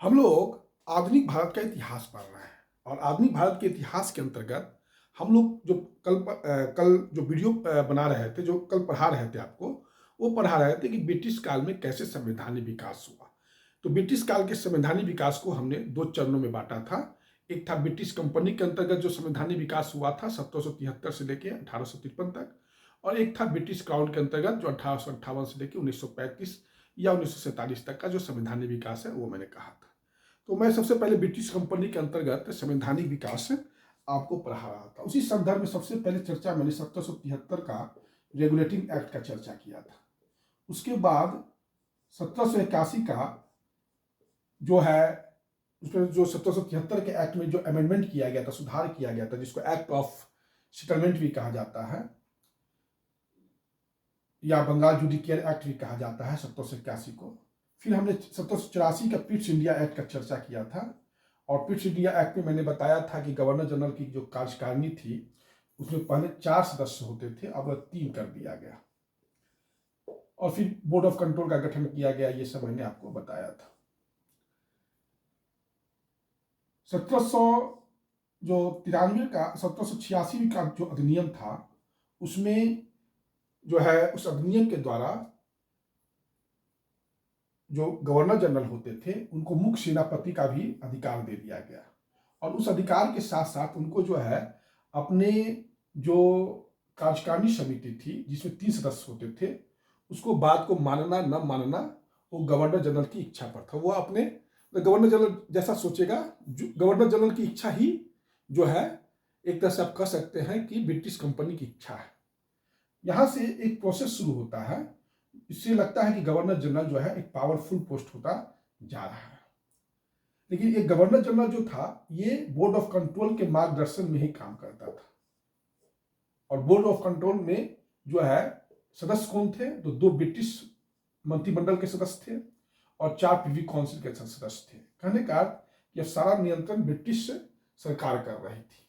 हम लोग आधुनिक भारत का इतिहास पढ़ रहे हैं और आधुनिक भारत के इतिहास के अंतर्गत हम लोग जो कल जो वीडियो बना रहे थे, जो कल पढ़ा रहे थे आपको, वो पढ़ा रहे थे कि ब्रिटिश काल में कैसे संवैधानिक विकास हुआ। तो ब्रिटिश काल के संवैधानिक विकास को हमने दो चरणों में बांटा था। एक था ब्रिटिश कंपनी के अंतर्गत जो संवैधानिक विकास हुआ था 1773 से लेकर 1853 तक, और एक था ब्रिटिश क्राउन के अंतर्गत जो 1858 से लेकर 1935 या 1947 तक का जो संवैधानिक विकास है वो मैंने कहा था। तो मैं सबसे पहले ब्रिटिश कंपनी के अंतर्गत संवैधानिक विकास आपको पढ़ा रहा था। उसी संदर्भ में सबसे पहले चर्चा मैंने 1773 का रेगुलेटिंग एक्ट का चर्चा किया था। उसके बाद 1781 का जो है, उसमें जो 1773 के एक्ट में जो अमेंडमेंट किया गया था, सुधार किया गया था, जिसको एक्ट ऑफ सेटलमेंट भी कहा जाता है या बंगाल जुडिशियल एक्ट भी कहा जाता है 1781 को। फिर हमने 1784 का पिट्स इंडिया एक्ट का चर्चा किया था, और पिट्स इंडिया एक्ट में मैंने बताया था कि गवर्नर जनरल की जो कार्यकारिणी थी उसमें पहले 4 सदस्य होते थे, अब 3 कर दिया गया, और फिर बोर्ड ऑफ कंट्रोल का गठन किया गया। ये सब मैंने आपको बताया था। 1786 का जो अधिनियम था उसमें जो है, उस अधिनियम के द्वारा जो गवर्नर जनरल होते थे उनको मुख्य सेनापति का भी अधिकार दे दिया गया, और उस अधिकार के साथ साथ उनको जो है अपने जो कार्यकारिणी समिति थी जिसमें 3 सदस्य होते थे, उसको बात को मानना न मानना वो गवर्नर जनरल की इच्छा पर था। वो अपने गवर्नर जनरल जैसा सोचेगा, गवर्नर जनरल की इच्छा ही जो है, एक तरह से आप कह सकते हैं कि ब्रिटिश कंपनी की इच्छा है। यहां से एक प्रोसेस शुरू होता है। इससे लगता है कि गवर्नर जनरल जो है एक पावरफुल पोस्ट होता जा रहा है, लेकिन एक गवर्नर जनरल जो था ये बोर्ड ऑफ कंट्रोल के मार्गदर्शन में ही काम करता था। और बोर्ड ऑफ कंट्रोल में जो है सदस्य कौन थे? तो 2 ब्रिटिश मंत्रिमंडल के सदस्य थे और 4 प्रिवी काउंसिल के सदस्य थे। कहने का यह सारा नियंत्रण ब्रिटिश सरकार कर रही थी।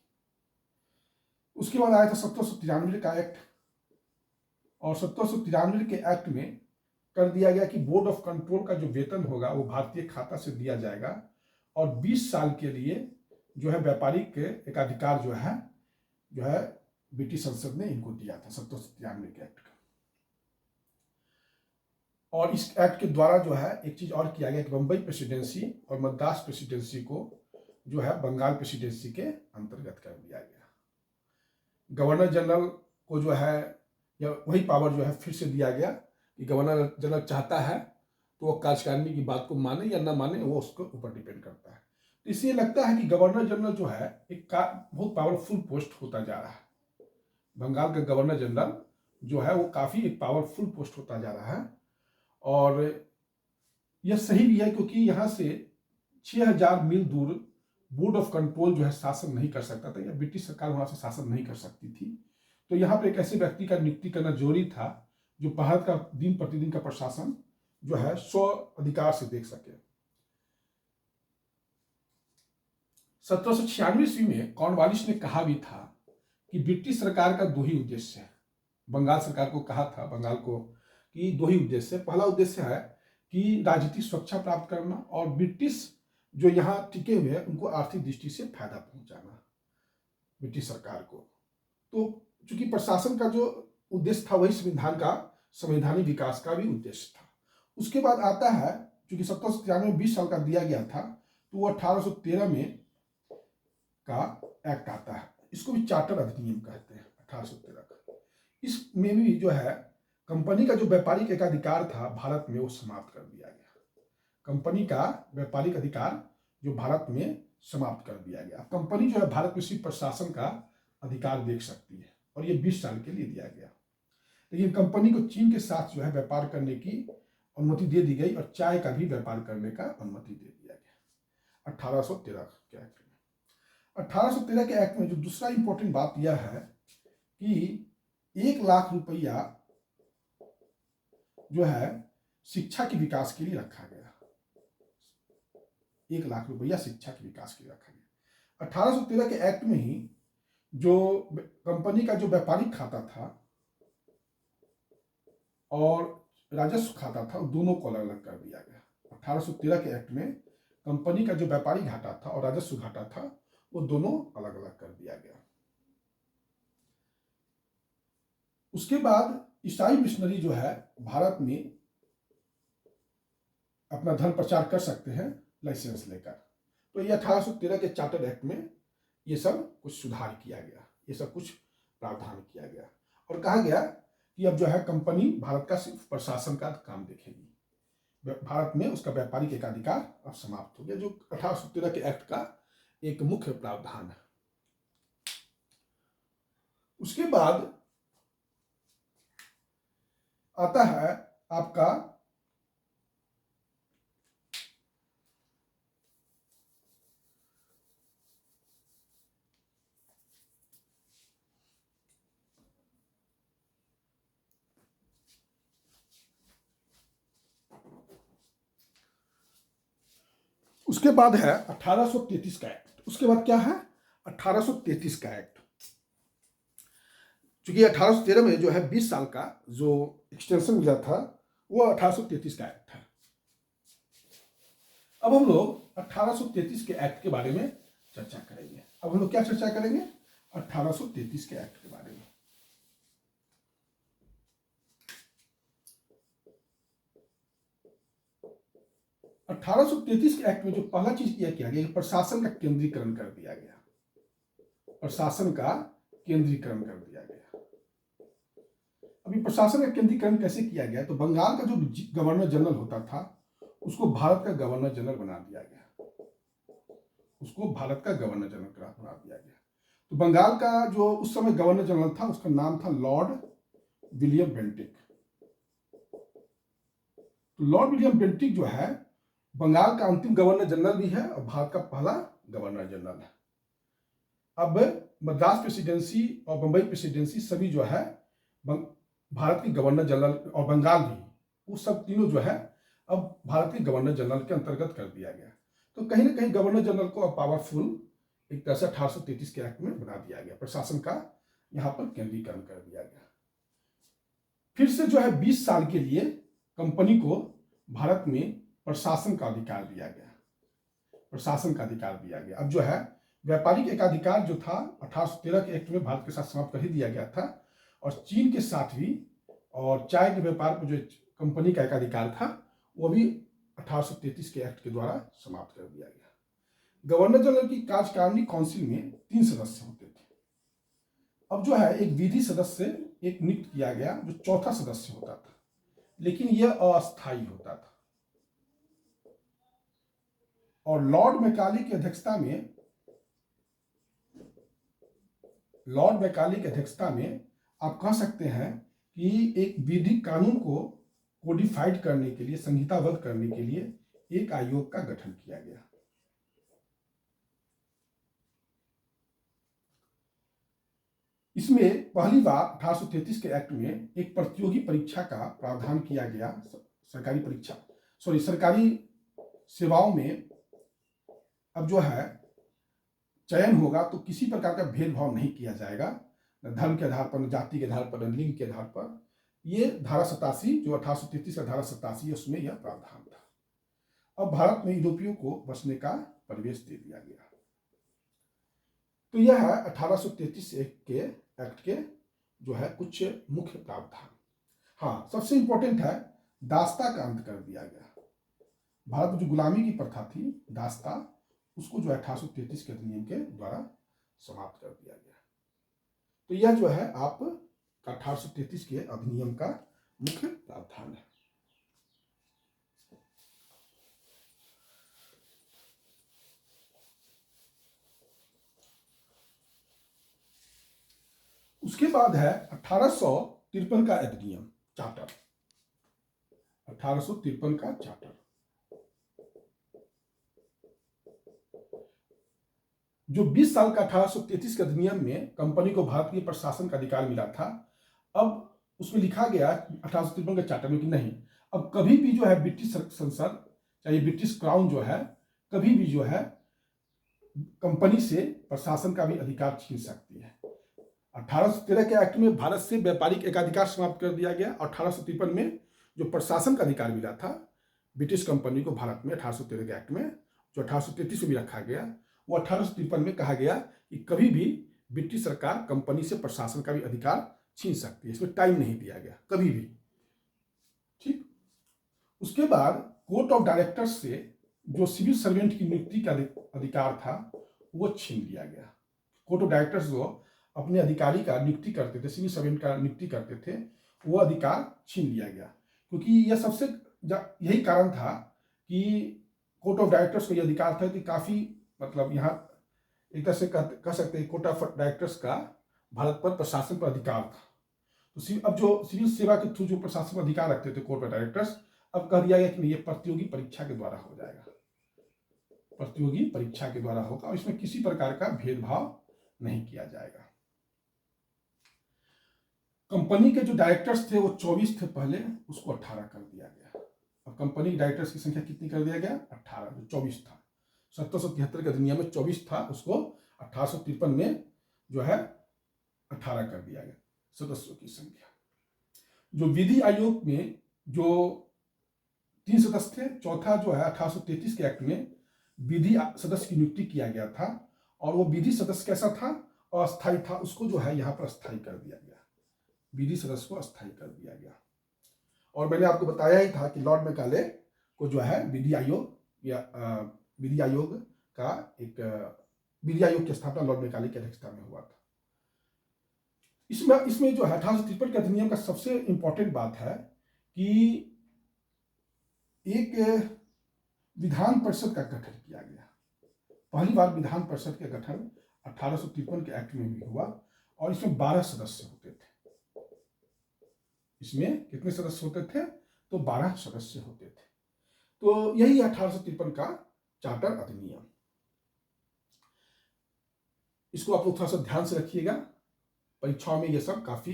उसके बाद आया था 1793 का एक्ट, और 1793 के एक्ट में कर दिया गया कि बोर्ड ऑफ कंट्रोल का जो वेतन होगा वो भारतीय खाता से दिया जाएगा, और 20 साल के लिए जो है व्यापारिक एकाधिकार जो है ब्रिटिश संसद ने इनको दिया था 1793 के एक्ट का। और इस एक्ट के द्वारा जो है एक चीज और किया गया कि बंबई प्रेसिडेंसी और मद्रास प्रेसिडेंसी को जो है बंगाल प्रेसिडेंसी के अंतर्गत कर दिया गया। गवर्नर जनरल को जो है या वही पावर जो है फिर से दिया गया कि गवर्नर जनरल चाहता है तो वो कार्यकारिणी की बात को माने या ना माने, वो उसके ऊपर डिपेंड करता है। तो इसलिए लगता है कि गवर्नर जनरल जो है एक बहुत पावरफुल पोस्ट होता जा रहा है। बंगाल का गवर्नर जनरल जो है वो काफी एक पावरफुल पोस्ट होता जा रहा है, और यह सही भी है क्योंकि यहां से 6000 मील दूर बोर्ड ऑफ कंट्रोल जो है शासन नहीं कर सकता था, या ब्रिटिश सरकार वहां से शासन नहीं कर सकती थी। तो यहाँ पर एक ऐसे व्यक्ति का नियुक्ति करना जरूरी था जो भारत का दिन प्रतिदिन का प्रशासन जो है 100 अधिकार से देख सके। 1796 ईस्वी में कॉर्नवालिस ने कहा भी था कि ब्रिटिश सरकार का 2 ही उद्देश्य है। बंगाल सरकार को कहा था, बंगाल को, कि 2 ही उद्देश्य है। पहला उद्देश्य है कि राजनीतिक सुरक्षा प्राप्त करना, और ब्रिटिश जो यहाँ टिके हुए हैं उनको आर्थिक दृष्टि से फायदा पहुंचाना ब्रिटिश सरकार को। तो चूंकि प्रशासन का जो उद्देश्य था वही संवैधानिक विकास का भी उद्देश्य था। उसके बाद आता है, चूंकि 1793 में 20 साल का दिया गया था, तो वो 1813 में का एक्ट आता है। इसको भी चार्टर अधिनियम कहते हैं, 1813 का। इसमें भी जो है कंपनी का जो व्यापारिक एकाधिकार था भारत में वो समाप्त कर दिया गया। कंपनी का व्यापारिक अधिकार जो भारत में समाप्त कर दिया गया। कंपनी जो है भारत में सिर्फ प्रशासन का अधिकार देख सकती है, और ये 20 साल के लिए दिया गया। लेकिन कंपनी को चीन के साथ जो है व्यापार करने की अनुमति दे दी गई, और चाय का भी व्यापार करने का अनुमति दे दिया गया 1813 के एक्ट में। 1813 के एक्ट में जो दूसरा इंपॉर्टेंट बात यह है कि 1 लाख रुपया जो है शिक्षा के विकास के लिए रखा गया। 1 लाख रुपया शिक्षा के विकास के लिए रखा गया। 1813 के एक्ट में ही जो कंपनी का जो व्यापारिक खाता था और राजस्व खाता था, दोनों को अलग अलग कर दिया गया। 1813 के एक्ट में कंपनी का जो व्यापारी घाटा था और राजस्व घाटा था वो दोनों अलग अलग कर दिया गया। उसके बाद ईसाई मिशनरी जो है भारत में अपना धर्म प्रचार कर सकते हैं लाइसेंस लेकर। तो ये 1813 के चार्टर एक्ट में ये सब कुछ सुधार किया गया, ये सब कुछ प्रावधान किया गया और कहा गया कि अब जो है कंपनी भारत का सिर्फ प्रशासन का काम देखेगी, भारत में उसका व्यापारिक एकाधिकार अब समाप्त हो गया, जो 1813 के एक्ट का एक मुख्य प्रावधान है। उसके बाद आता है आपका उसके बाद है 1833 का एक्ट। उसके बाद क्या है 1833 का एक्ट। चूंकि 1813 में जो है 20 साल का जो एक्सटेंशन मिला था वो 1833 का एक्ट है। अब हम लोग 1833 के एक्ट के बारे में चर्चा करेंगे। अब हम लोग क्या चर्चा करेंगे 1833 के एक्ट के बारे में। अठारह सौ तैतीस के एक्ट में जो पहला चीज किया गया प्रशासन का केंद्रीकरण कर दिया गया, प्रशासन का केंद्रीकरण कर दिया गया। अभी प्रशासन का केंद्रीकरण कैसे किया गया, तो बंगाल का जो गवर्नर जनरल होता था उसको भारत का गवर्नर जनरल बना दिया गया, उसको भारत का गवर्नर जनरल बना दिया गया। तो बंगाल का जो उस समय गवर्नर जनरल था उसका नाम था लॉर्ड विलियम बेंटिक। तो लॉर्ड विलियम बेंटिक जो है बंगाल का अंतिम गवर्नर जनरल भी है और भारत का पहला गवर्नर जनरल है। अब मद्रास प्रेसिडेंसी और बंबई प्रेसिडेंसी सभी जो है भारत के गवर्नर जनरल और बंगाल भी, वो सब तीनों जो है अब भारत के गवर्नर जनरल के अंतर्गत कर दिया गया। तो कहीं ना कहीं गवर्नर जनरल को अब पावरफुल एक तरह से 1833 के एक्ट में बना दिया गया, प्रशासन का यहां पर केंद्रीकरण कर दिया गया। फिर से जो है 20 साल के लिए कंपनी को भारत में प्रशासन का अधिकार दिया गया, प्रशासन का अधिकार दिया गया। अब जो है व्यापारिक एकाधिकार जो था 1813 के एक्ट में भारत के साथ समाप्त कर ही दिया गया था और चीन के साथ भी, और चाय के व्यापार पर जो कंपनी का एकाधिकार था वो भी 1833 के एक्ट के द्वारा समाप्त कर दिया गया। गवर्नर जनरल की कार्यकारिणी काउंसिल में 3 सदस्य होते थे। अब जो है एक विधि सदस्य एक नियुक्त किया गया जो चौथा सदस्य होता था, लेकिन यह अस्थायी होता था। और लॉर्ड मैकाले की अध्यक्षता में आप कह सकते हैं कि एक विधिक कानून को कोडिफाइड करने के लिए, संहिताबद्ध करने के लिए एक आयोग का गठन किया गया। इसमें पहली बार 1833 के एक्ट में एक प्रतियोगी परीक्षा का प्रावधान किया गया। सरकारी सेवाओं में अब जो है चयन होगा तो किसी प्रकार का भेदभाव नहीं किया जाएगा, न धर्म के आधार पर, न जाति के आधार पर, न लिंग के आधार पर। ये धारा 87 जो 1833 का धारा 87 है उसमें यह प्रावधान था। अब भारत में यूरोपियों को बसने का प्रवेश दे दिया गया। तो यह है 1833 के एक्ट के जो है कुछ मुख्य प्रावधान। हाँ, सबसे इंपॉर्टेंट है दास्ता का अंत कर दिया गया। भारत में जो गुलामी की प्रथा थी दास्ता, उसको जो 1833 के अधिनियम के द्वारा समाप्त कर दिया गया। तो यह जो है आप 1833 के अधिनियम का मुख्य प्रावधान है। उसके बाद है 1853 का अधिनियम चार्टर, 1853 का चार्टर जो 20 साल का 1833 के अधिनियम में कंपनी को भारतीय प्रशासन का अधिकार मिला था। अब उसमें लिखा गया 1853 के चार्टर में कि नहीं, अब कभी भी जो है ब्रिटिश संसद चाहे ब्रिटिश क्राउन जो है कभी भी जो है कंपनी से प्रशासन का भी अधिकार छीन सकती है। 1813 के एक्ट में भारत से व्यापारिक एकाधिकार समाप्त कर दिया गया। 1853 में जो प्रशासन का अधिकार मिला था ब्रिटिश कंपनी को भारत में 1813 के एक्ट में, जो 1833 में भी रखा गया, वो 1853 में कहा गया कि कभी भी ब्रिटिश सरकार कंपनी से प्रशासन का भी अधिकार छीन सकती है। इसमें टाइम नहीं दिया गया, कभी भी। ठीक। उसके बाद कोर्ट ऑफ डायरेक्टर्स से जो सिविल सर्वेंट की नियुक्ति का अधिकार था वो छीन लिया गया। कोर्ट ऑफ डायरेक्टर्स जो अपने अधिकारी का नियुक्ति करते थे, सिविल सर्वेंट का नियुक्ति करते थे, वो अधिकार छीन लिया गया। क्योंकि यह सबसे यही कारण था कि कोर्ट ऑफ डायरेक्टर्स को यह अधिकार था कि काफ़ी मतलब यहाँ एक तरह से कह सकते हैं कोर्ट ऑफ डायरेक्टर्स का भारत पर प्रशासन पर अधिकार था। तो अब जो सिविल सेवा के थ्रू जो प्रशासन पर अधिकार रखते थे कोर्ट ऑफ डायरेक्टर्स, अब कह दिया गया कि नहीं, ये प्रतियोगी परीक्षा के द्वारा हो जाएगा, प्रतियोगी परीक्षा के द्वारा होगा और इसमें किसी प्रकार का भेदभाव नहीं किया जाएगा। कंपनी के जो डायरेक्टर्स थे वो 24 थे पहले, उसको 18 कर दिया गया। अब कंपनी के डायरेक्टर्स की संख्या कितनी कर दिया गया? 18, जो 24 था। 1773 के अधिनियम में 24 था, उसको 1853 में जो है 18 कर दिया गया सदस्यों की संख्या। जो विधि आयोग में जो 3 सदस्य थे, चौथा जो है 1833 के एक्ट में विधि सदस्य की नियुक्ति किया गया था, और वो विधि सदस्य कैसा था? अस्थायी था, उसको जो है यहाँ पर स्थायी कर दिया गया, विधि सदस्य को अस्थायी कर दिया गया। और मैंने आपको बताया ही था कि लॉर्ड मैकाले को जो है विधि आयोग या विधि आयोग का एक विधि आयोग की स्थापना लॉर्ड मैकाले की अध्यक्षता में हुआ था। इसमें जो है 1853 के अधिनियम का सबसे इंपॉर्टेंट बात है कि एक विधान परिषद का गठन किया गया। पहली बार विधान परिषद का गठन 1853 के एक्ट में भी हुआ, और इसमें 12 सदस्य होते थे। इसमें कितने सदस्य होते थे? तो 12 सदस्य होते थे। तो यही 1853 का चार्टर अधिनियम। इसको आप लोग थोड़ा सा ध्यान से रखिएगा, परीक्षाओं में ये सब काफी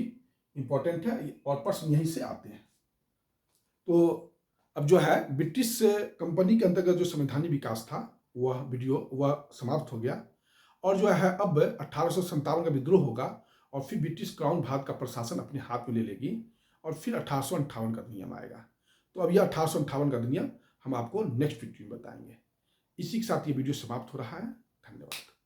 इंपॉर्टेंट है और प्रश्न यहीं से आते हैं। तो अब जो है ब्रिटिश कंपनी के अंतर्गत जो संवैधानिक विकास था वह समाप्त हो गया, और जो है अब 1857 का विद्रोह होगा, और फिर ब्रिटिश क्राउन भारत का प्रशासन अपने हाथ में ले लेगी, और फिर 1858 का अधिनियम आएगा। तो अब यह 1858 का अधिनियम हम आपको नेक्स्ट वीडियो में बताएंगे। इसी के साथ ये वीडियो समाप्त हो रहा है। धन्यवाद।